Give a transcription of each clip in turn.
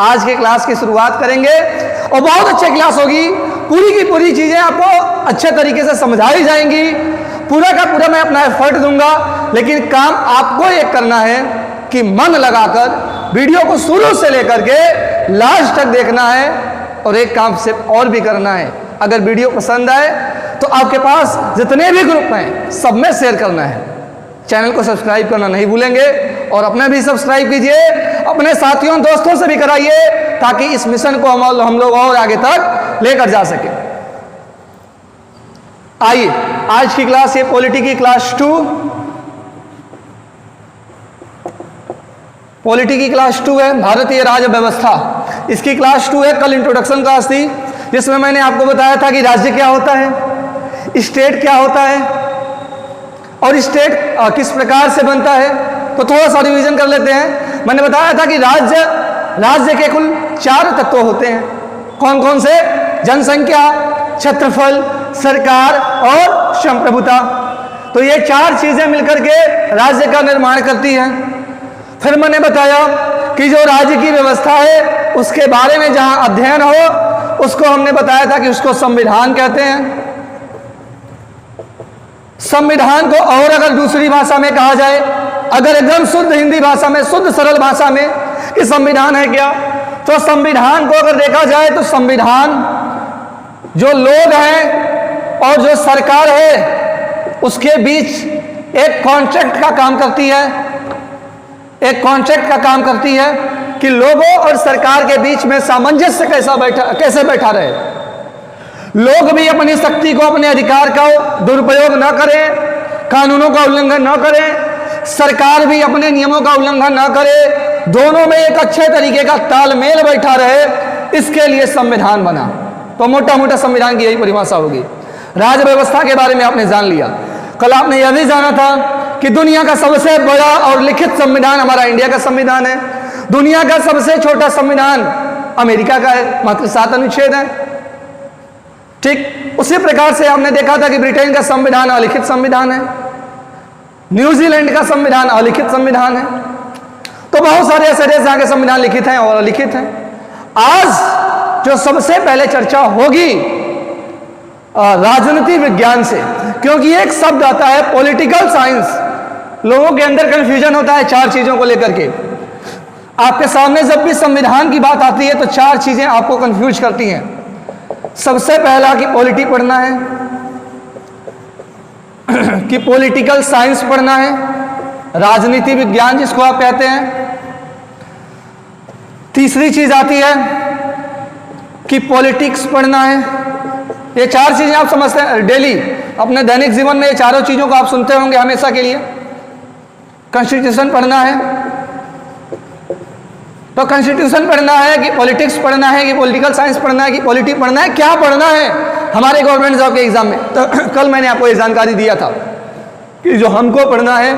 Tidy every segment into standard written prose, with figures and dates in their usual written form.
आज के क्लास की शुरुआत करेंगे और बहुत अच्छी क्लास होगी। पूरी की पूरी चीज़ें आपको अच्छे तरीके से समझाई जाएंगी। पूरा का पूरा मैं अपना एफर्ट दूंगा, लेकिन काम आपको ये करना है कि मन लगाकर वीडियो को शुरू से लेकर के लास्ट तक देखना है और एक काम से और भी करना है। अगर वीडियो पसंद आए तो आपके पास जितने भी ग्रुप हैं सब में शेयर करना है। चैनल को सब्सक्राइब करना नहीं भूलेंगे और अपने भी सब्सक्राइब कीजिए, अपने साथियों दोस्तों से भी कराइए, ताकि इस मिशन को हम लोग और आगे तक लेकर जा सके। आइए, आज की क्लास है पॉलिटी की क्लास 2। पॉलिटी की क्लास 2 है भारतीय राज्य व्यवस्था। इसकी क्लास 2 है। कल इंट्रोडक्शन क्लास थी जिसमें मैंने आपको बताया था कि राज्य क्या होता है, स्टेट क्या होता है और स्टेट किस प्रकार से बनता है। तो थोड़ा सा रिवीजन कर लेते हैं। मैंने बताया था कि राज्य के कुल 4 तत्व होते हैं। कौन कौन से? जनसंख्या, क्षेत्रफल, सरकार और संप्रभुता। तो ये 4 चीजें मिलकर के राज्य का निर्माण करती हैं। फिर मैंने बताया कि जो राज्य की व्यवस्था है उसके बारे में जहां अध्ययन हो उसको हमने बताया था कि उसको संविधान कहते हैं। संविधान को और अगर दूसरी भाषा में कहा जाए, अगर एकदम शुद्ध हिंदी भाषा में, शुद्ध सरल भाषा में कि संविधान है क्या, तो संविधान को अगर देखा जाए तो संविधान जो लोग हैं और जो सरकार है उसके बीच एक कॉन्ट्रैक्ट का काम करती है। एक कॉन्ट्रैक्ट का काम करती है कि लोगों और सरकार के बीच में सामंजस्य कैसे बैठा रहे। लोग भी अपनी शक्ति को, अपने अधिकार का दुरुपयोग न करें, कानूनों का उल्लंघन न करें, सरकार भी अपने नियमों का उल्लंघन न करे, दोनों में एक अच्छे तरीके का तालमेल बैठा रहे। इसके लिए संविधान बना। तो मोटा मोटा संविधान की यही परिभाषा होगी। राज्य व्यवस्था के बारे में आपने जान लिया। कल आपने यह भी जाना था कि दुनिया का सबसे बड़ा और लिखित संविधान हमारा इंडिया का संविधान है। दुनिया का सबसे छोटा संविधान अमेरिका का है, मात्र 7 अनुच्छेद है। ठीक उसी प्रकार से हमने देखा था कि ब्रिटेन का संविधान अलिखित संविधान है, न्यूजीलैंड का संविधान अलिखित संविधान है। तो बहुत सारे ऐसे देश जहां के संविधान लिखित हैं और अलिखित हैं। आज जो सबसे पहले चर्चा होगी राजनीति विज्ञान से, क्योंकि एक शब्द आता है पॉलिटिकल साइंस। लोगों के अंदर कंफ्यूजन होता है 4 चीजों को लेकर के। आपके सामने जब भी संविधान की बात आती है तो 4 चीजें आपको कंफ्यूज करती हैं। सबसे पहला कि पॉलिटी पढ़ना है, कि पॉलिटिकल साइंस पढ़ना है, राजनीति विज्ञान जिसको आप कहते हैं। तीसरी चीज आती है कि पॉलिटिक्स पढ़ना है। ये 4 चीजें आप समझते हैं डेली अपने दैनिक जीवन में, ये चारों चीजों को आप सुनते होंगे हमेशा के लिए। कॉन्स्टिट्यूशन पढ़ना है, तो कॉन्स्टिट्यूशन पढ़ना है कि पॉलिटिक्स पढ़ना है कि पॉलिटिकल साइंस पढ़ना है कि पॉलिटी पढ़ना है, क्या पढ़ना है हमारे गवर्नमेंट जॉब के एग्जाम में। तो कल मैंने आपको ये जानकारी दिया था कि जो हमको पढ़ना है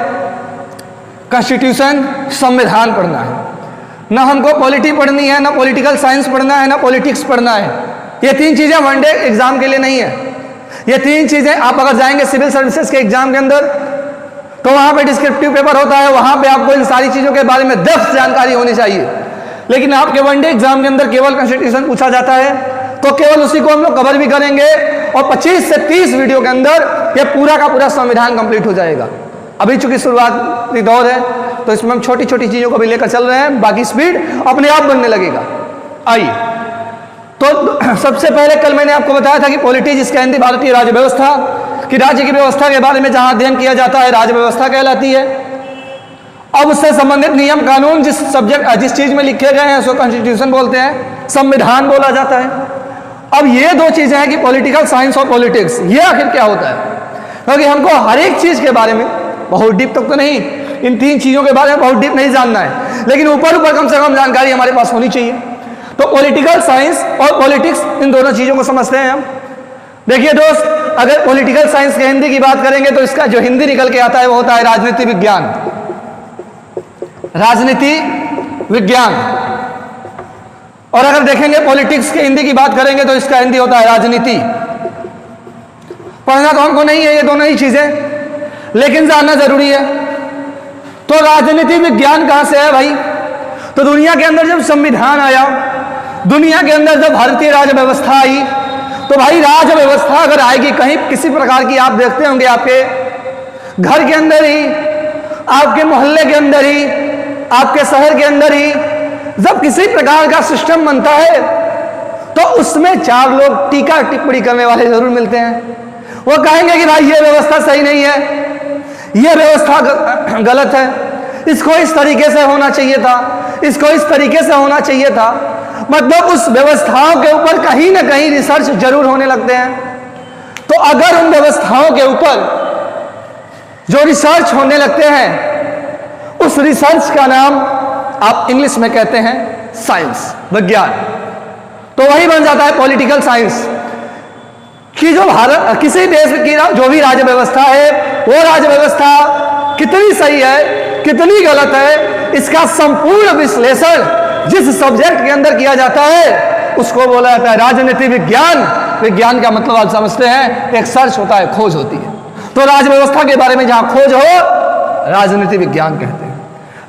कॉन्स्टिट्यूशन, संविधान पढ़ना है। ना हमको पॉलिटी पढ़नी है, ना पॉलिटिकल साइंस पढ़ना है, ना पॉलिटिक्स पढ़ना है। ये 3 चीजें वनडे एग्जाम के लिए नहीं है। ये 3 चीजें आप अगर जाएंगे सिविल सर्विसेज के एग्जाम के अंदर तो वहां पे डिस्क्रिप्टिव पेपर होता है, वहां पे आपको इन सारी चीजों के बारे में डेप्थ जानकारी होनी चाहिए। लेकिन आपके वनडे एग्जाम के अंदर केवल कॉन्स्टिट्यूशन पूछा जाता है, तो केवल उसी को हम लोग कवर भी करेंगे और 25 से 30 वीडियो के अंदर ये पूरा का पूरा संविधान कंप्लीट हो जाएगा। अभी चूंकि शुरुआती दौर है तो इसमें हम छोटी छोटी चीजों को भी लेकर चल रहे हैं, बाकी स्पीड अपने आप बनने लगेगा। आइए, तो सबसे पहले कल मैंने आपको बताया था कि पॉलिटी जिसके हिंदी भारतीय राज्य व्यवस्था, कि राज्य की व्यवस्था के बारे में जहां अध्ययन किया जाता है राज्य व्यवस्था कहलाती है। अब उससे संबंधित नियम कानून जिस चीज में लिखे गए हैं उसको कॉन्स्टिट्यूशन बोलते हैं, संविधान बोला जाता है। अब ये 2 चीजें हैं कि पॉलिटिकल साइंस और पॉलिटिक्स, ये आखिर क्या होता है। क्योंकि हमको हर एक चीज के बारे में बहुत डीप तक तो नहीं, इन 3 चीजों के बारे में बहुत डीप नहीं जानना है, लेकिन ऊपर ऊपर कम से कम जानकारी हमारे पास होनी चाहिए। तो पॉलिटिकल साइंस और पॉलिटिक्स, इन दोनों चीजों को समझते हैं हम। देखिए दोस्त, अगर पॉलिटिकल साइंस के हिंदी की बात करेंगे तो इसका जो हिंदी निकल के आता है वो होता है राजनीति विज्ञान। राजनीति विज्ञान। और अगर देखेंगे पॉलिटिक्स के हिंदी की बात करेंगे तो इसका हिंदी होता है राजनीति। पढ़ना तो हमको नहीं है ये दोनों ही चीजें, लेकिन जानना जरूरी है। तो राजनीति विज्ञान कहां से है भाई? तो दुनिया के अंदर जब संविधान आया, दुनिया के अंदर जब भारतीय राज्य व्यवस्था आई, तो भाई राज्य व्यवस्था अगर आएगी कहीं किसी प्रकार की, आप देखते होंगे आपके घर के अंदर ही, आपके मोहल्ले के अंदर ही, आपके शहर के अंदर ही जब किसी प्रकार का सिस्टम बनता है तो उसमें 4 लोग टीका टिप्पणी करने वाले जरूर मिलते हैं। वो कहेंगे कि भाई ये व्यवस्था सही नहीं है, ये व्यवस्था गलत है, इसको इस तरीके से होना चाहिए था, इसको इस तरीके से होना चाहिए था। मतलब उस व्यवस्थाओं के ऊपर कहीं ना कहीं रिसर्च जरूर होने लगते हैं। तो अगर उन व्यवस्थाओं के ऊपर जो रिसर्च होने लगते हैं, उस रिसर्च का नाम आप इंग्लिश में कहते हैं साइंस, विज्ञान, तो वही बन जाता है पॉलिटिकल साइंस। कि जो भारत किसी देश की जो भी राज्य व्यवस्था है, वो राज्य व्यवस्था कितनी सही है, कितनी गलत है, इसका संपूर्ण विश्लेषण जिस सब्जेक्ट के अंदर किया जाता है उसको बोला जाता है राजनीति विज्ञान। विज्ञान का मतलब आप समझते हैं, एक सर्च होता है, खोज होती है। तो राज्य व्यवस्था के बारे में जहां खोज हो, राजनीति विज्ञान कहते हैं।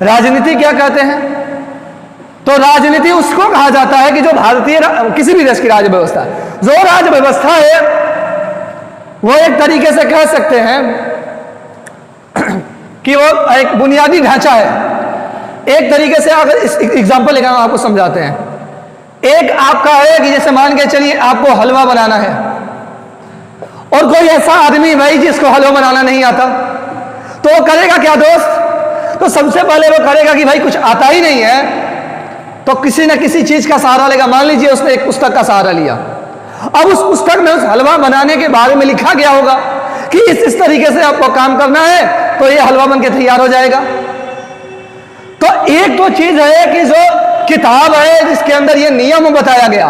राजनीति क्या कहते हैं? तो राजनीति उसको कहा जाता है कि जो भारतीय किसी भी देश की राज्य व्यवस्था, जो राज्य व्यवस्था है वो एक तरीके से कह सकते हैं कि वो एक बुनियादी ढांचा है। एक तरीके से अगर इस एग्जांपल लेकर आपको समझाते हैं। एक आपका है कि जैसे मान के चलिए आपको हलवा बनाना है और कोई ऐसा आदमी भाई जिसको हलवा बनाना नहीं आता, तो वो करेगा क्या दोस्त? तो सबसे पहले वो करेगा कि भाई कुछ आता ही नहीं है तो किसी न किसी चीज का सहारा लेगा। मान लीजिए उसने एक पुस्तक का सहारा लिया। अब उस पुस्तक में उस हलवा बनाने के बारे में लिखा गया होगा कि इस तरीके से आपको काम करना है तो ये हलवा बन के तैयार हो जाएगा। तो एक तो चीज है कि जो किताब है जिसके अंदर ये नियम बताया गया,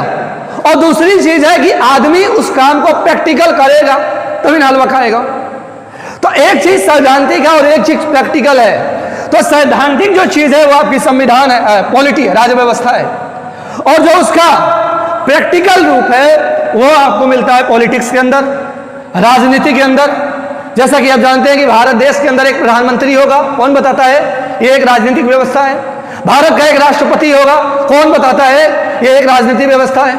और दूसरी चीज है कि आदमी उस काम को प्रैक्टिकल करेगा तभी हलवा खाएगा। तो एक चीज सैद्धांतिक है और एक चीज प्रैक्टिकल है। तो सैद्धांतिक जो चीज है वो आपकी संविधान है, पॉलिटी है, राज्य व्यवस्था है, और जो उसका प्रैक्टिकल रूप है वो आपको मिलता है पॉलिटिक्स के अंदर, राजनीति के अंदर। जैसा कि आप जानते हैं कि भारत देश के अंदर एक प्रधानमंत्री होगा, कौन बताता है? ये एक राजनीतिक व्यवस्था है। भारत का एक राष्ट्रपति होगा, कौन बताता है? ये एक राजनीतिक व्यवस्था है।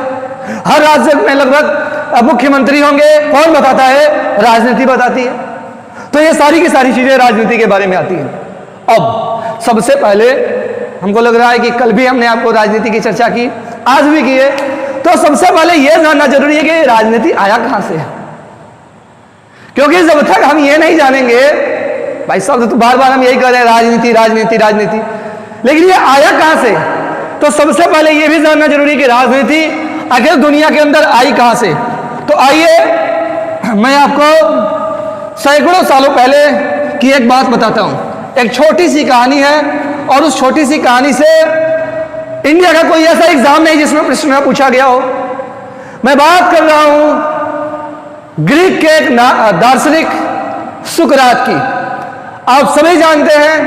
हर राज्य में लगभग मुख्यमंत्री होंगे, कौन बताता है? राजनीति बताती है। तो ये सारी की सारी चीजें राजनीति के बारे में आती हैं। अब सबसे पहले हमको लग रहा है कि कल भी हमने आपको राजनीति की चर्चा की, आज भी की है, तो सबसे पहले यह जानना जरूरी है कि राजनीति आया कहां से है। क्योंकि जब तक हम ये नहीं जानेंगे, भाई साहब तो बार बार हम यही कह रहे हैं राजनीति राजनीति राजनीति, लेकिन ये आया कहां से? तो सबसे पहले ये भी जानना जरूरी है कि राजनीति आखिर दुनिया के अंदर आई कहां से। तो आइए मैं आपको सैकड़ों सालों पहले की एक बात बताता हूं। एक छोटी सी कहानी है, और उस छोटी सी कहानी से इंडिया का कोई ऐसा एग्जाम नहीं जिसमें प्रश्न पूछा गया हो। मैं बात कर रहा हूं ग्रीक के एक दार्शनिक सुकरात की। आप सभी जानते हैं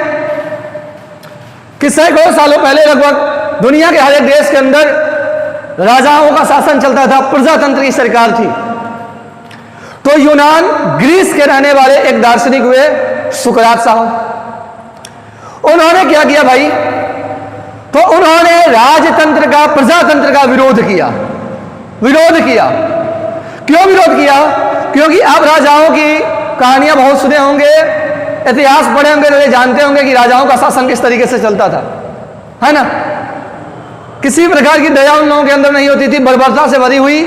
कि सैकड़ों सालों पहले लगभग दुनिया के हर एक देश के अंदर राजाओं का शासन चलता था, प्रजातंत्र की सरकार थी। तो यूनान ग्रीस के रहने वाले एक दार्शनिक हुए सुकरात साहब। उन्होंने क्या किया भाई? तो उन्होंने राजतंत्र का, प्रजातंत्र का विरोध किया। विरोध किया। क्यों विरोध किया? क्योंकि आप राजाओं की कहानियां बहुत सुने होंगे, इतिहास पढ़े होंगे, तो ये जानते होंगे कि राजाओं का शासन किस तरीके से चलता था, है ना? किसी प्रकार की दया उन लोगों के अंदर नहीं होती थी, बर्बरता से भरी हुई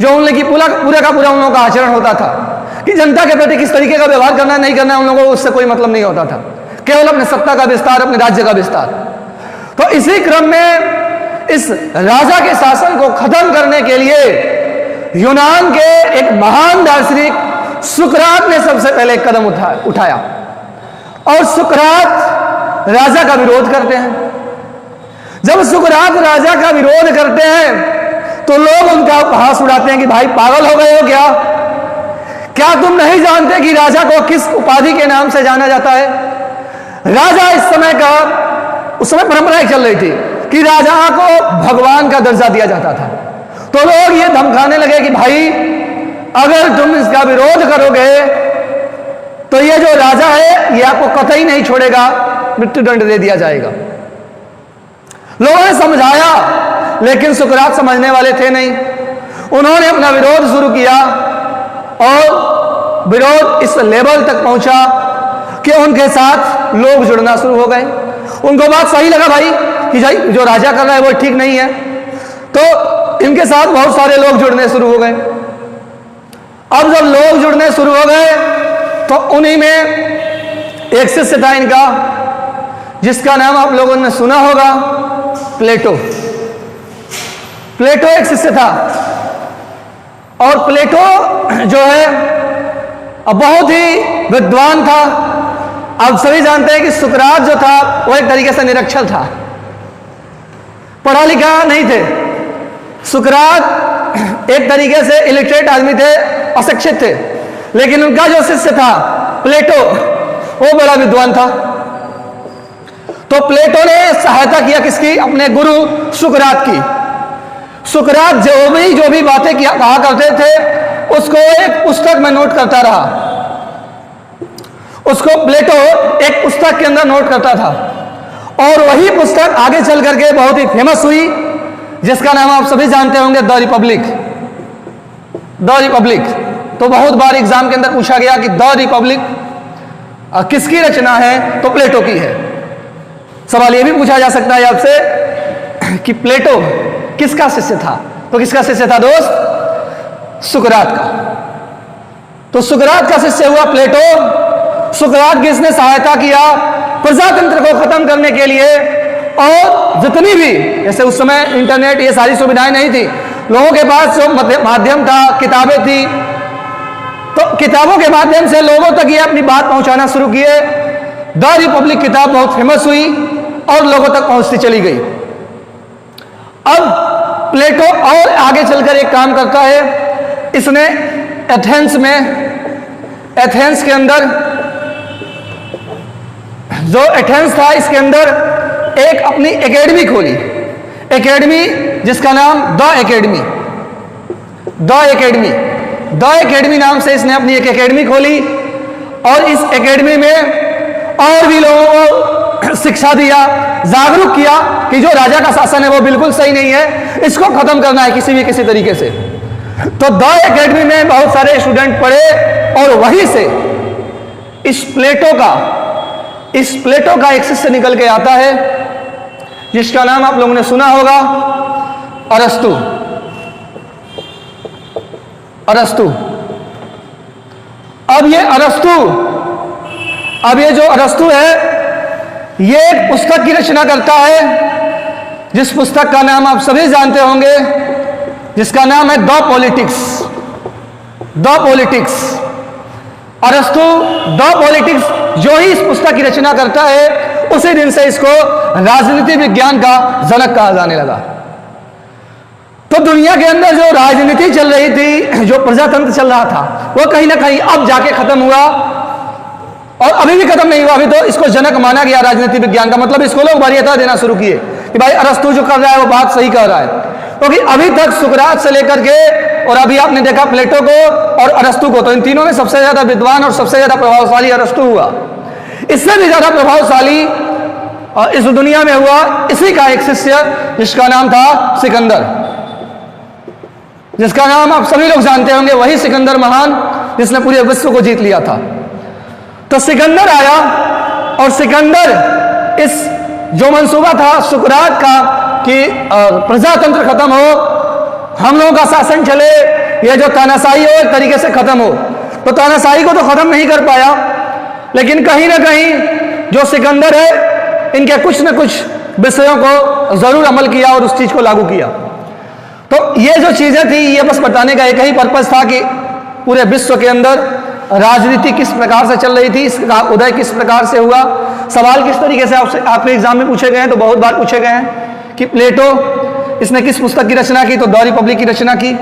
जो उन लोगों की पूरा का पूरा उन लोगों का आचरण होता था कि जनता के प्रति किस तरीके का व्यवहार करना है, नहीं करना है, उन लोगों को उससे कोई मतलब नहीं होता था, केवल अपने सत्ता का विस्तार, अपने राज्य का विस्तार। तो इसी क्रम में इस राजा के शासन को खत्म करने के लिए यूनान के एक महान दार्शनिक सुकरात ने सबसे पहले एक कदम उठाया, और सुकरात राजा का विरोध करते हैं। जब सुकरात राजा का विरोध करते हैं तो लोग उनका उपहास उड़ाते हैं कि भाई पागल हो गए हो क्या? क्या तुम नहीं जानते कि राजा को किस उपाधि के नाम से जाना जाता है? राजा इस समय का, उस समय परंपरा चल रही थी कि राजा को भगवान का दर्जा दिया जाता था। तो लोग ये धमकाने लगे कि भाई अगर तुम इसका विरोध करोगे तो ये जो राजा है ये आपको कतई नहीं छोड़ेगा, मृत्युदंड दे दिया जाएगा। लोगों ने समझाया, लेकिन सुकरात समझने वाले थे नहीं। उन्होंने अपना विरोध शुरू किया और विरोध इस लेवल तक पहुंचा कि उनके साथ लोग जुड़ना शुरू हो गए। उनको बात सही लगा भाई कि भाई जो राजा कर रहा है वो ठीक नहीं है, तो इनके साथ बहुत सारे लोग जुड़ने शुरू हो गए। अब जब लोग जुड़ने शुरू हो गए तो उन्हीं में एक शिष्य था इनका, जिसका नाम आप लोगों ने सुना होगा, प्लेटो। प्लेटो एक शिष्य था और प्लेटो जो है बहुत ही विद्वान था। आप सभी जानते हैं कि सुकरात जो था वो एक तरीके से निरक्षर था, पढ़ा लिखा नहीं थे। सुकरात एक तरीके से इलिटरेट आदमी थे, अशिक्षित थे, लेकिन उनका जो शिष्य था प्लेटो वो बड़ा विद्वान था। तो प्लेटो ने सहायता किया किसकी? अपने गुरु सुकरात की। सुकरात जो भी बातें कहा करते थे उसको एक पुस्तक में नोट करता रहा। उसको प्लेटो एक पुस्तक के अंदर नोट करता था और वही पुस्तक आगे चल करके बहुत ही फेमस हुई, जिसका नाम आप सभी जानते होंगे, द रिपब्लिक। द रिपब्लिक तो बहुत बार एग्जाम के अंदर पूछा गया कि द रिपब्लिक किसकी रचना है? तो प्लेटो की है। सवाल यह भी पूछा जा सकता है आपसे कि प्लेटो किसका शिष्य था? तो किसका शिष्य था दोस्त? सुकरात का। तो सुकरात का शिष्य हुआ प्लेटो। सुकरात की इसने सहायता किया प्रजातंत्र को खत्म करने के लिए, और जितनी भी, जैसे उस समय इंटरनेट ये सारी सुविधाएं नहीं थी, लोगों के पास जो माध्यम था, किताबें थी, तो किताबों के माध्यम से लोगों तक ये अपनी बात पहुंचाना शुरू किए। द रिपब्लिक किताब बहुत फेमस हुई और लोगों तक पहुंचती चली गई। अब प्लेटो और आगे चलकर एक काम करता है। इसने एथेंस के अंदर, जो एथेंस था, इसके अंदर एक अपनी एकेडमी खोली। एकेडमी जिसका नाम द एकेडमी नाम से इसने अपनी एक एकेडमी खोली और इस एकेडमी में और भी लोगों को शिक्षा दिया, जागरूक किया कि जो राजा का शासन है वो बिल्कुल सही नहीं है, इसको खत्म करना है किसी तरीके से। तो द एकेडमी में बहुत सारे स्टूडेंट पढ़े और वहीं से इस प्लेटो का एक शिष्य निकल के आता है, जिसका नाम आप लोगों ने सुना होगा, अरस्तु। अब ये जो अरस्तु है, ये एक पुस्तक की रचना करता है, जिस पुस्तक का नाम आप सभी जानते होंगे, जिसका नाम है द पॉलिटिक्स। अरस्तु द पॉलिटिक्स जो ही इस पुस्तक की रचना करता है, उसी दिन से इसको राजनीति विज्ञान का जनक कहा जाने लगा। तो दुनिया के अंदर जो राजनीति चल रही थी, जो प्रजातंत्र चल रहा था, वो कहीं ना कहीं अब जाके खत्म हुआ, और अभी भी खत्म नहीं हुआ। अभी तो इसको जनक माना गया राजनीति विज्ञान का। मतलब इसको लोग वरीयता देना शुरू किए कि भाई अरस्तु जो कर रहा है वो बात सही कर रहा है, क्योंकि अभी तक सुकरात से लेकर के और अभी आपने देखा प्लेटो को और अरस्तु को, तो इन तीनों में सबसे ज्यादा विद्वान और सबसे ज्यादा प्रभावशाली अरस्तु हुआ। इससे भी ज्यादा प्रभावशाली इस दुनिया में हुआ इसी का एक शिष्य, जिसका नाम था सिकंदर, जिसका नाम आप सभी लोग जानते होंगे, वही सिकंदर महान, जिसने पूरे विश्व को जीत लिया था। तो सिकंदर आया और सिकंदर इस जो मंसूबा था सुकरात का कि प्रजातंत्र खत्म हो, हम लोगों का शासन चले, यह जो तानाशाही हो एक तरीके से खत्म हो, तो तानाशाही को तो खत्म नहीं कर पाया, लेकिन कहीं ना कहीं जो सिकंदर है, इनके कुछ न कुछ विषयों को जरूर अमल किया और उस चीज को लागू किया। तो ये जो चीजें थी, ये बस बताने का एक ही पर्पस था कि पूरे विश्व के अंदर राजनीति किस प्रकार से चल रही थी, इसका उदय किस प्रकार से हुआ। सवाल किस तरीके से आपके एग्जाम में पूछे गए हैं, तो बहुत बार पूछे गए हैं कि प्लेटो इसने किस पुस्तक की रचना की, तो द रिपब्लिक की रचना की।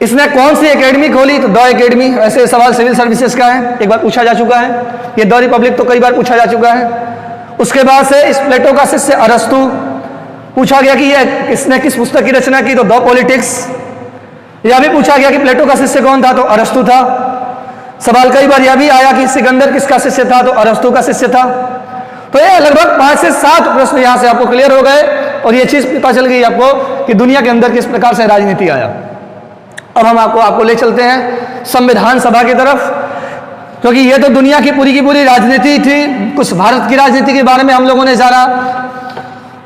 इसने कौन सी एकेडमी खोली, तो द एकेडमी। ऐसे सवाल सिविल सर्विसेज का है, एक बार पूछा जा चुका है। ये द रिपब्लिक तो कई बार पूछा जा चुका है। उसके बाद से इस प्लेटो का शिष्य अरस्तु, पूछा गया कि यह किसने किस पुस्तक की रचना की, तो द पॉलिटिक्स। यह भी पूछा गया कि प्लेटो का शिष्य कौन था, तो अरस्तु था। सवाल कई बार यह भी आया कि सिकंदर किसका शिष्य था, तो अरस्तु का शिष्य था। तो ये लगभग 5 से 7 प्रश्न यहां से आपको क्लियर हो गए और ये चीज पता चल गई आपको कि दुनिया के अंदर किस प्रकार से राजनीति आया। अब हम आपको ले चलते हैं संविधान सभा की तरफ, क्योंकि ये तो दुनिया की पूरी राजनीति थी, कुछ भारत की राजनीति के बारे में हम लोगों ने जाना।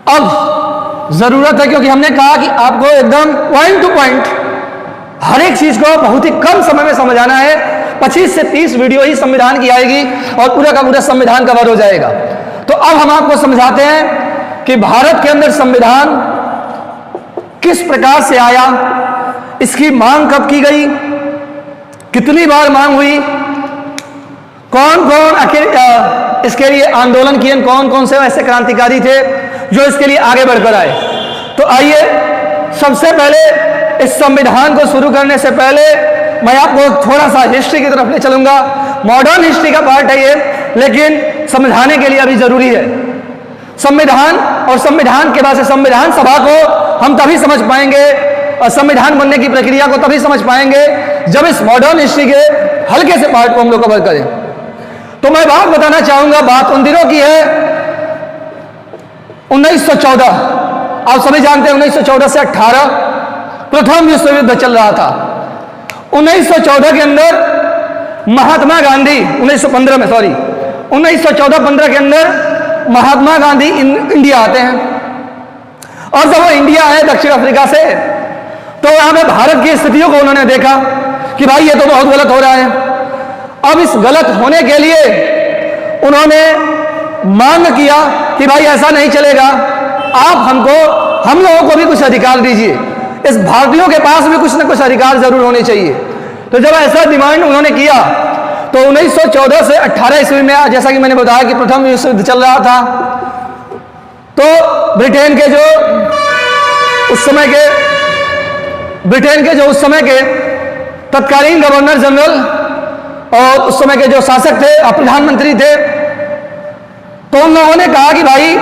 अब जरूरत है, क्योंकि हमने कहा कि आपको एकदम पॉइंट टू पॉइंट हर एक चीज को बहुत ही कम समय में समझाना है। 25 से 30 वीडियो ही संविधान की आएगी और पूरा का पूरा संविधान कवर हो जाएगा। तो अब हम आपको समझाते हैं कि भारत के अंदर संविधान किस प्रकार से आया, इसकी मांग कब की गई, कितनी बार मांग हुई, कौन कौन इसके लिए आंदोलन किए, कौन कौन से ऐसे क्रांतिकारी थे जो इसके लिए आगे बढ़कर आए। तो आइए सबसे पहले इस संविधान को शुरू करने से पहले मैं आपको थोड़ा सा हिस्ट्री की तरफ ले चलूंगा। मॉडर्न हिस्ट्री का पार्ट है ये, लेकिन समझाने के लिए अभी जरूरी है। संविधान और संविधान के बाद से संविधान सभा को हम तभी समझ पाएंगे और संविधान बनने की प्रक्रिया को तभी समझ पाएंगे जब इस मॉडर्न हिस्ट्री के हल्के से पार्ट को हम लोग कवर करें। तो मैं बात बताना चाहूंगा, बात उन दिनों की है 1914। आप सभी जानते हैं 1914 से 18 प्रथम विश्व युद्ध चल रहा था। 1914 के अंदर महात्मा गांधी 1914-15 के अंदर महात्मा गांधी इंडिया आते हैं। और जब वो इंडिया आए दक्षिण अफ्रीका से, तो यहां पे भारत की स्थितियों को उन्होंने देखा कि भाई ये तो बहुत गलत हो रहा है। अब इस गलत होने के लिए उन्होंने मांग किया कि भाई ऐसा नहीं चलेगा, आप हम लोगों को भी कुछ अधिकार दीजिए, इस भारतीयों के पास भी कुछ ना कुछ अधिकार जरूर होने चाहिए। तो जब ऐसा डिमांड उन्होंने किया तो 1914 से 18 ईस्वी में, जैसा कि मैंने बताया कि प्रथम विश्व युद्ध चल रहा था, तो ब्रिटेन के जो उस समय के तत्कालीन गवर्नर जनरल और उस समय के जो शासक थे, प्रधानमंत्री थे, तो उन लोगों ने कहा कि भाई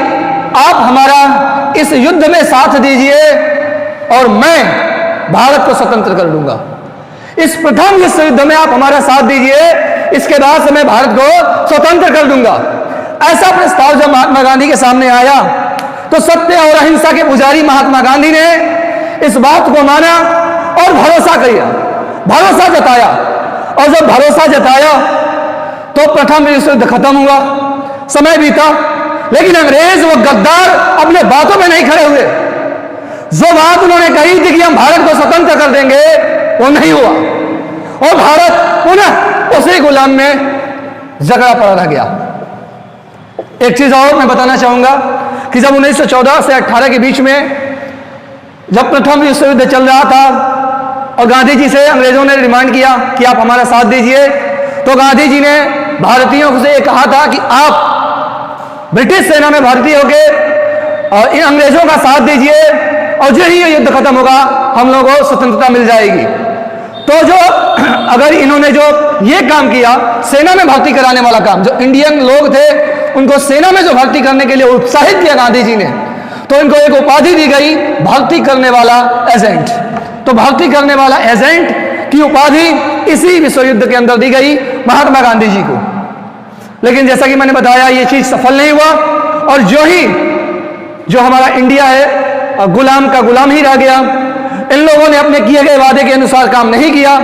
आप हमारा इस युद्ध में साथ दीजिए और मैं भारत को स्वतंत्र कर दूंगा। इस प्रथम विश्व युद्ध में आप हमारा साथ दीजिए, इसके बाद से मैं भारत को स्वतंत्र कर दूंगा। ऐसा प्रस्ताव जब महात्मा गांधी के सामने आया तो सत्य और अहिंसा के पुजारी महात्मा गांधी ने इस बात को माना और भरोसा जताया। और जब भरोसा जताया तो प्रथम विश्व युद्ध खत्म हुआ, समय बीता, लेकिन अंग्रेज वो गद्दार अपने बातों में नहीं खड़े हुए। जो बात उन्होंने कही थी कि हम भारत को स्वतंत्र कर देंगे, वो नहीं हुआ और भारत पुनः उसी गुलाम में जकड़ा पड़ा रह गया। एक चीज और मैं बताना चाहूंगा कि जब 1914 से 18 के बीच में जब प्रथम विश्व युद्ध चल रहा था और गांधी जी से अंग्रेजों ने डिमांड किया कि आप हमारा साथ दीजिए, तो गांधी जी ने भारतीयों से ये कहा था कि आप ब्रिटिश सेना में भर्ती होके और इन अंग्रेजों का साथ दीजिए और जो ही ये युद्ध खत्म होगा हम लोगों को स्वतंत्रता मिल जाएगी। तो जो अगर इन्होंने जो ये काम किया, सेना में भर्ती कराने वाला काम, जो इंडियन लोग थे उनको सेना में जो भर्ती करने के लिए उत्साहित किया गांधी जी ने, तो इनको एक उपाधि दी गई, भर्ती करने वाला एजेंट। तो भर्ती करने वाला एजेंट की उपाधि इसी विश्व युद्ध के अंदर दी गई महात्मा गांधी जी को। लेकिन जैसा कि मैंने बताया ये चीज सफल नहीं हुआ और जो हमारा इंडिया है गुलाम का गुलाम ही रह गया। इन लोगों ने अपने किए गए वादे के अनुसार काम नहीं किया,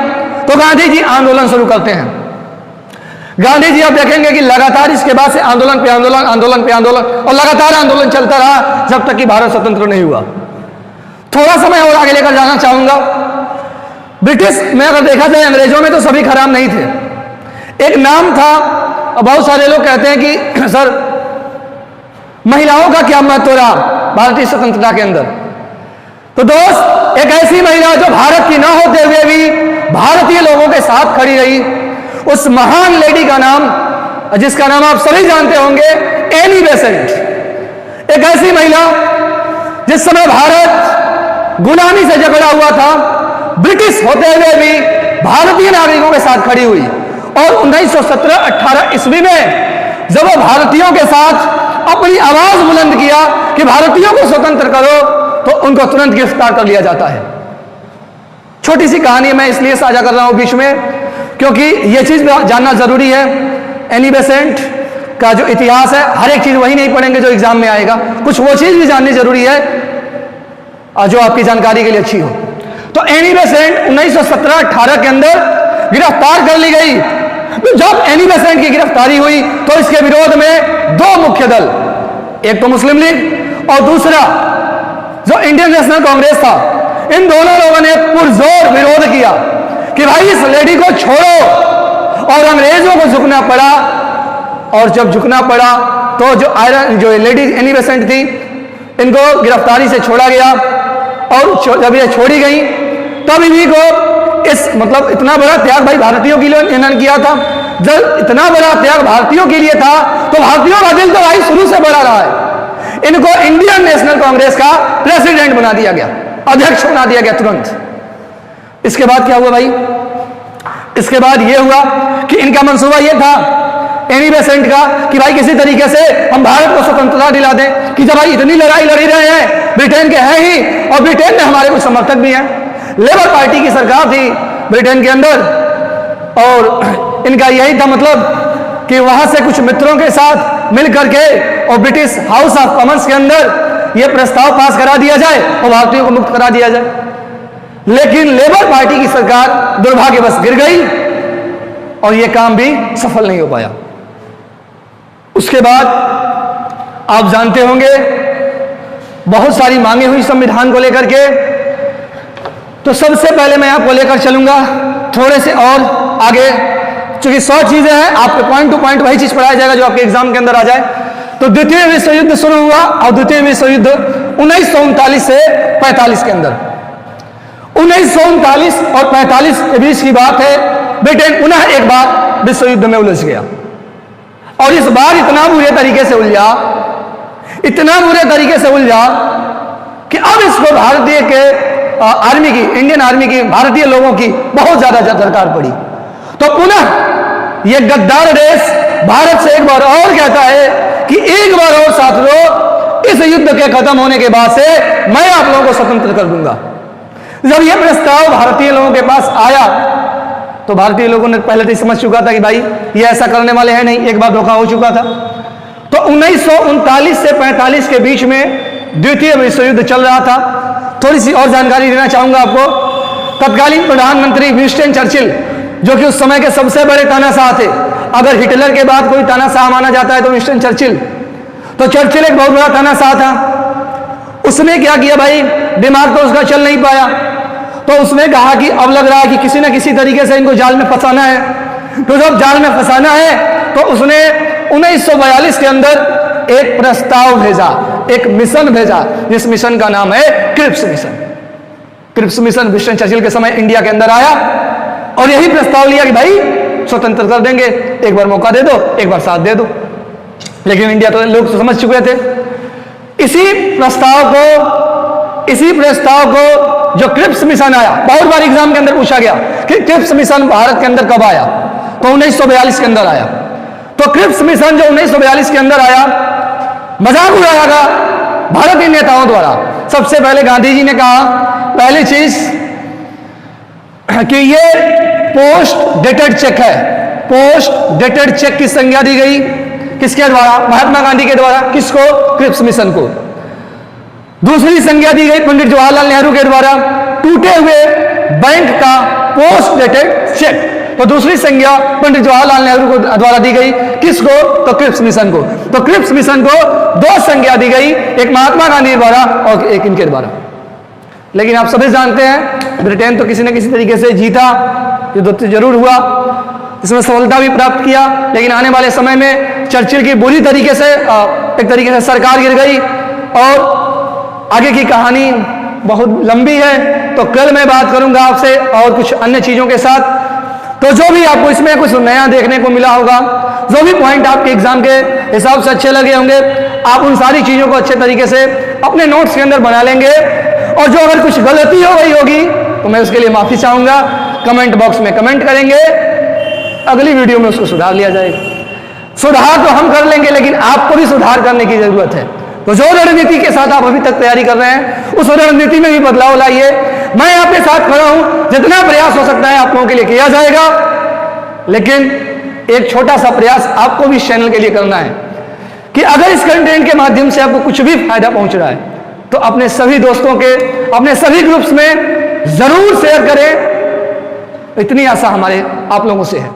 तो गांधी जी आंदोलन शुरू करते हैं। गांधी जी आप देखेंगे कि लगातार इसके बाद से आंदोलन पे आंदोलन और लगातार आंदोलन चलता रहा जब तक कि भारत स्वतंत्र नहीं हुआ। थोड़ा समय और आगे लेकर जाना चाहूंगा। ब्रिटिश में अगर देखा जाए, अंग्रेजों में तो सभी खराब नहीं थे। एक नाम था, बहुत सारे लोग कहते हैं कि सर महिलाओं का क्या महत्व रहा भारतीय स्वतंत्रता के अंदर। तो दोस्त, एक ऐसी महिला जो भारत की न होते हुए भी भारतीय लोगों के साथ खड़ी रही, उस महान लेडी का नाम, जिसका नाम आप सभी जानते होंगे, एनी बेसेंट। एक ऐसी महिला जिस समय भारत गुलामी से जकड़ा हुआ था, ब्रिटिश होते हुए भी भारतीय नागरिकों के साथ खड़ी हुई। और 1917-18 ईस्वी में जब वो भारतीयों के साथ अपनी आवाज बुलंद किया कि भारतीयों को स्वतंत्र करो, तो उनको तुरंत गिरफ्तार कर लिया जाता है। छोटी सी कहानी मैं इसलिए साझा कर रहा हूं बीच में, क्योंकि यह चीज जानना जरूरी है। एनी बेसेंट का जो इतिहास है, हर एक चीज वही नहीं पढ़ेंगे जो एग्जाम में आएगा, कुछ वो चीज भी जाननी जरूरी है और जो आपकी जानकारी के लिए अच्छी हो। तो एनी बेसेंट 1917-18 के अंदर गिरफ्तार कर ली गई। तो जब एनी बेसेंट की गिरफ्तारी हुई तो इसके विरोध में दो मुख्य दल, एक तो मुस्लिम लीग और दूसरा जो इंडियन नेशनल कांग्रेस था, इन दोनों लोगों ने पुरजोर विरोध किया कि भाई इस लेडी को छोड़ो, और अंग्रेजों को झुकना पड़ा। और जब झुकना पड़ा तो जो लेडी एनी बेसेंट थी, इनको गिरफ्तारी से छोड़ा गया, और जब ये छोड़ी गई तब इन्हीं को मतलब इतना बड़ा त्याग भाई भारतीयों के लिए इन्होंने किया था। जब इतना बड़ा त्याग भारतीयों के लिए था तो भारतीयों का दिल तो भाई शुरू से बड़ा रहा है। इनको इंडियन नेशनल कांग्रेस का प्रेसिडेंट बना दिया गया, अध्यक्ष बना दिया गया तुरंत। इसके बाद क्या हुआ भाई? इसके बाद यह हुआ कि इनका मंसूबा यह था एनी बेसेंट का कि भाई किसी तरीके से हम भारत को स्वतंत्रता दिला दें, कि जब भाई इतनी लड़ाई लड़ी रहे हैं, ब्रिटेन के हैं ही, और ब्रिटेन में हमारे कुछ समर्थक भी हैं, लेबर पार्टी की सरकार थी ब्रिटेन के अंदर, और इनका यही था मतलब कि वहां से कुछ मित्रों के साथ मिल करके और ब्रिटिश हाउस ऑफ कॉमन्स के अंदर यह प्रस्ताव पास करा दिया जाए और भारतीयों को मुक्त करा दिया जाए। लेकिन लेबर पार्टी की सरकार दुर्भाग्यवश गिर गई और यह काम भी सफल नहीं हो पाया। उसके बाद आप जानते होंगे बहुत सारी मांगे हुई संविधान को लेकर के। तो सबसे पहले मैं आपको लेकर चलूंगा थोड़े से और आगे, क्योंकि 100 चीजें हैं, आपके पॉइंट टू पॉइंट वही चीज पढ़ाया जाएगा जो आपके एग्जाम के अंदर आ जाए। तो द्वितीय विश्व युद्ध शुरू हुआ, और द्वितीय विश्व युद्ध 1939 से 45 के अंदर, 1939 और 45 के बीच की बात है। ब्रिटेन पुनः एक बार विश्व युद्ध में उलझ गया, और इस बार इतना बुरे तरीके से उलझा, इतना बुरे तरीके से उलझा कि अब इसको भारतीय के आर्मी की, इंडियन आर्मी की, भारतीय लोगों की बहुत ज्यादा दरकार पड़ी। तो पुनः यह गद्दार देश भारत से एक बार और कहता है कि एक बार और साथियों, इस युद्ध के खत्म होने के बाद से मैं आप लोगों को स्वतंत्र कर दूंगा। जब यह प्रस्ताव भारतीय लोगों के पास आया तो भारतीय लोगों ने पहले तो समझ चुका था कि भाई ये ऐसा करने वाले हैं नहीं, एक बार धोखा हो चुका था। तो 1939 से 45 के बीच में द्वितीय विश्व युद्ध चल रहा था। थोड़ी सी और जानकारी देना चाहूंगा आपको। तत्कालीन प्रधानमंत्री विंस्टन चर्चिल, जो कि उस समय के सबसे बड़े तानाशाह थे, अगर हिटलर के बाद कोई तानाशाह माना जाता है तो विंस्टन चर्चिल, तो चर्चिल एक बहुत बड़ा तानाशाह था। उसने क्या किया भाई, दिमाग तो उसका चल नहीं पाया, तो उसने कहा कि अब लग रहा है कि किसी न किसी तरीके से इनको जाल में फंसाना है। तो जब जाल में फंसाना है तो उसने 1942 के अंदर एक प्रस्ताव भेजा, एक मिशन भेजा, जिस मिशन का नाम है Cripps mission. Cripps mission Winston Churchill के समय इंडिया के अंदर आया और यही प्रस्ताव लिया कि भाई स्वतंत्र कर देंगे, एक बार मौका दे दो, एक बार साथ दे दो। लेकिन इंडिया तो लोग समझ चुके थे। इसी प्रस्ताव को जो क्रिप्स मिशन आया, बहुत बार एग्जाम के अंदर पूछा गया कि क्रिप्स मिशन भारत के अंदर कब आया, तो 1942 के अंदर आया। तो क्रिप्स मिशन जो 1942 के अंदर आया, मजाक उड़ाया गया भारतीय नेताओं द्वारा। सबसे पहले गांधी जी ने कहा पहली चीज कि ये पोस्ट डेटेड चेक है। पोस्ट डेटेड चेक की संज्ञा दी गई किसके द्वारा? महात्मा गांधी के द्वारा। किसको? क्रिप्स मिशन को। दूसरी संज्ञा दी गई पंडित जवाहरलाल नेहरू के द्वारा, टूटे हुए बैंक का पोस्ट डेटेड चेक। तो दूसरी संज्ञा पंडित जवाहरलाल नेहरू को द्वारा दी गई। किसको? तो क्रिप्स मिशन को। तो क्रिप्स मिशन को दो संज्ञा दी गई, एक महात्मा गांधी द्वारा और एक इनके द्वारा। लेकिन आप सभी जानते हैं ब्रिटेन तो किसी न किसी तरीके से जीता, युद्ध जरूर हुआ, इसमें सफलता भी प्राप्त किया, लेकिन आने वाले समय में चर्चिल की बुरी तरीके से एक तरीके से सरकार गिर गई। और आगे की कहानी बहुत लंबी है, तो कल मैं बात करूंगा आपसे और कुछ अन्य चीजों के साथ। तो जो भी आपको इसमें कुछ नया देखने को मिला होगा, जो भी पॉइंट आपके एग्जाम के हिसाब से अच्छे लगे होंगे, आप उन सारी चीजों को अच्छे तरीके से अपने नोट्स के अंदर बना लेंगे। और जो अगर कुछ गलती हो गई होगी तो मैं उसके लिए माफी चाहूंगा, कमेंट बॉक्स में कमेंट करेंगे, अगली वीडियो में उसको सुधार लिया जाएगा। सुधार तो हम कर लेंगे, लेकिन आपको भी सुधार करने की जरूरत है। तो जो रणनीति के साथ आप अभी तक तैयारी कर रहे हैं, उस रणनीति में भी बदलाव लाइए। मैं आपके साथ खड़ा हूं, जितना प्रयास हो सकता है आप लोगों के लिए किया जाएगा। लेकिन एक छोटा सा प्रयास आपको भी इस चैनल के लिए करना है कि अगर इस कंटेंट के माध्यम से आपको कुछ भी फायदा पहुंच रहा है तो अपने सभी दोस्तों के, अपने सभी ग्रुप्स में जरूर शेयर करें। इतनी आशा हमारे आप लोगों से है।